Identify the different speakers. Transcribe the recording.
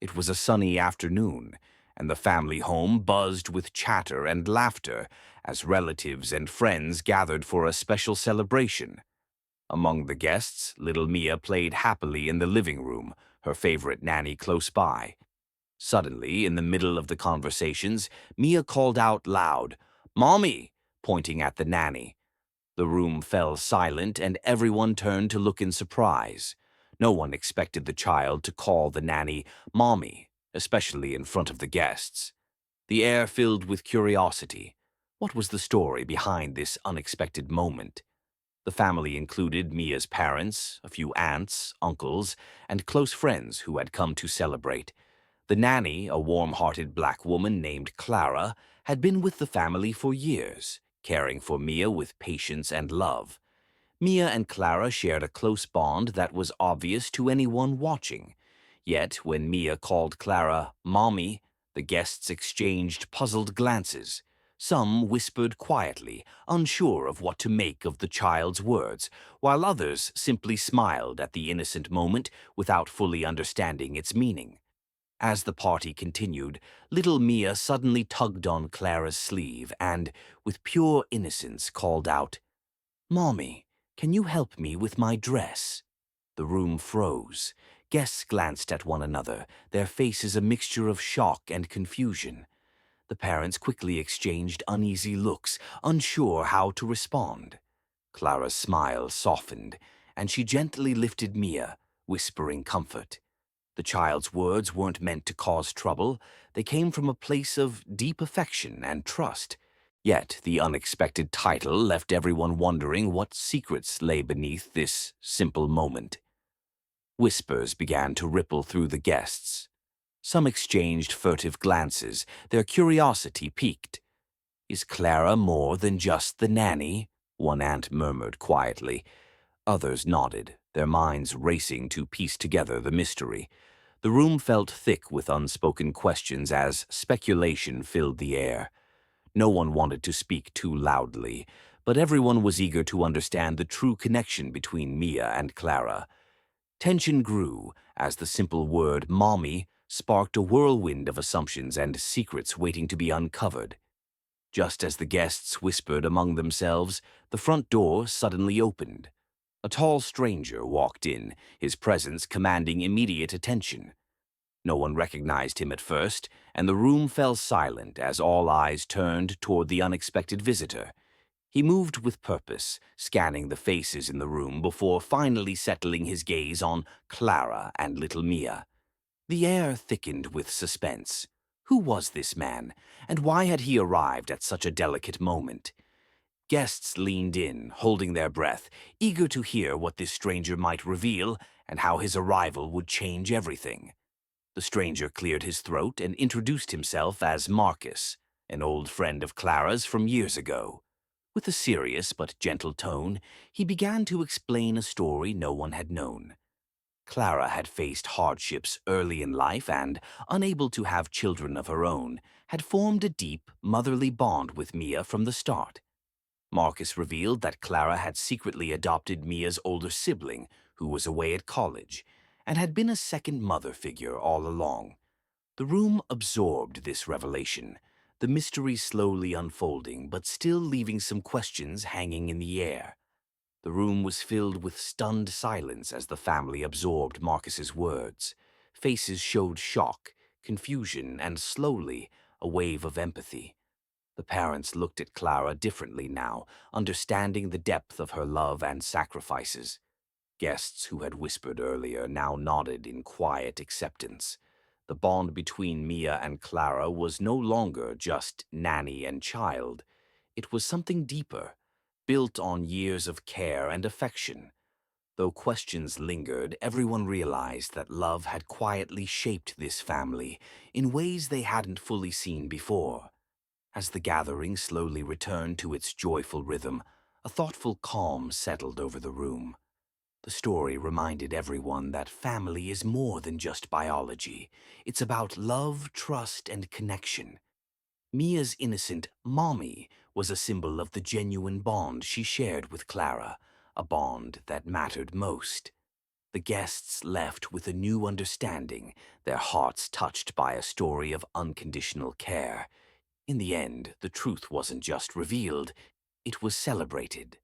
Speaker 1: It was a sunny afternoon, and the family home buzzed with chatter and laughter as relatives and friends gathered for a special celebration. Among the guests, little Mia played happily in the living room, her favorite nanny close by. Suddenly, in the middle of the conversations, Mia called out loud, "Mommy!" pointing at the nanny. The room fell silent, and everyone turned to look in surprise. No one expected the child to call the nanny Mommy, especially in front of the guests. The air filled with curiosity. What was the story behind this unexpected moment? The family included Mia's parents, a few aunts, uncles, and close friends who had come to celebrate. The nanny, a warm-hearted black woman named Clara, had been with the family for years, caring for Mia with patience and love. Mia and Clara shared a close bond that was obvious to anyone watching. Yet, when Mia called Clara "Mommy," the guests exchanged puzzled glances. Some whispered quietly, unsure of what to make of the child's words, while others simply smiled at the innocent moment without fully understanding its meaning. As the party continued, little Mia suddenly tugged on Clara's sleeve and, with pure innocence, called out, "Mommy, can you help me with my dress?" The room froze. Guests glanced at one another, their faces a mixture of shock and confusion. The parents quickly exchanged uneasy looks, unsure how to respond. Clara's smile softened, and she gently lifted Mia, whispering comfort. The child's words weren't meant to cause trouble. They came from a place of deep affection and trust. Yet the unexpected title left everyone wondering what secrets lay beneath this simple moment. Whispers began to ripple through the guests. Some exchanged furtive glances, their curiosity piqued. "Is Clara more than just the nanny?" one aunt murmured quietly. Others nodded, their minds racing to piece together the mystery. The room felt thick with unspoken questions as speculation filled the air. No one wanted to speak too loudly, but everyone was eager to understand the true connection between Mia and Clara. Tension grew as the simple word "mommy" sparked a whirlwind of assumptions and secrets waiting to be uncovered. Just as the guests whispered among themselves, the front door suddenly opened. A tall stranger walked in, his presence commanding immediate attention. No one recognized him at first, and the room fell silent as all eyes turned toward the unexpected visitor. He moved with purpose, scanning the faces in the room before finally settling his gaze on Clara and little Mia. The air thickened with suspense. Who was this man, and why had he arrived at such a delicate moment? Guests leaned in, holding their breath, eager to hear what this stranger might reveal and how his arrival would change everything. The stranger cleared his throat and introduced himself as Marcus, an old friend of Clara's from years ago. With a serious but gentle tone, he began to explain a story no one had known. Clara had faced hardships early in life and, unable to have children of her own, had formed a deep, motherly bond with Mia from the start. Marcus revealed that Clara had secretly adopted Mia's older sibling, who was away at college, and had been a second mother figure all along. The room absorbed this revelation, the mystery slowly unfolding but still leaving some questions hanging in the air. The room was filled with stunned silence as the family absorbed Marcus's words. Faces showed shock, confusion, and slowly, a wave of empathy. The parents looked at Clara differently now, understanding the depth of her love and sacrifices. Guests who had whispered earlier now nodded in quiet acceptance. The bond between Mia and Clara was no longer just nanny and child. It was something deeper, built on years of care and affection. Though questions lingered, everyone realized that love had quietly shaped this family in ways they hadn't fully seen before. As the gathering slowly returned to its joyful rhythm, a thoughtful calm settled over the room. The story reminded everyone that family is more than just biology. It's about love, trust, and connection. Mia's innocent "mommy" was a symbol of the genuine bond she shared with Clara, a bond that mattered most. The guests left with a new understanding, their hearts touched by a story of unconditional care. In the end, the truth wasn't just revealed, it was celebrated.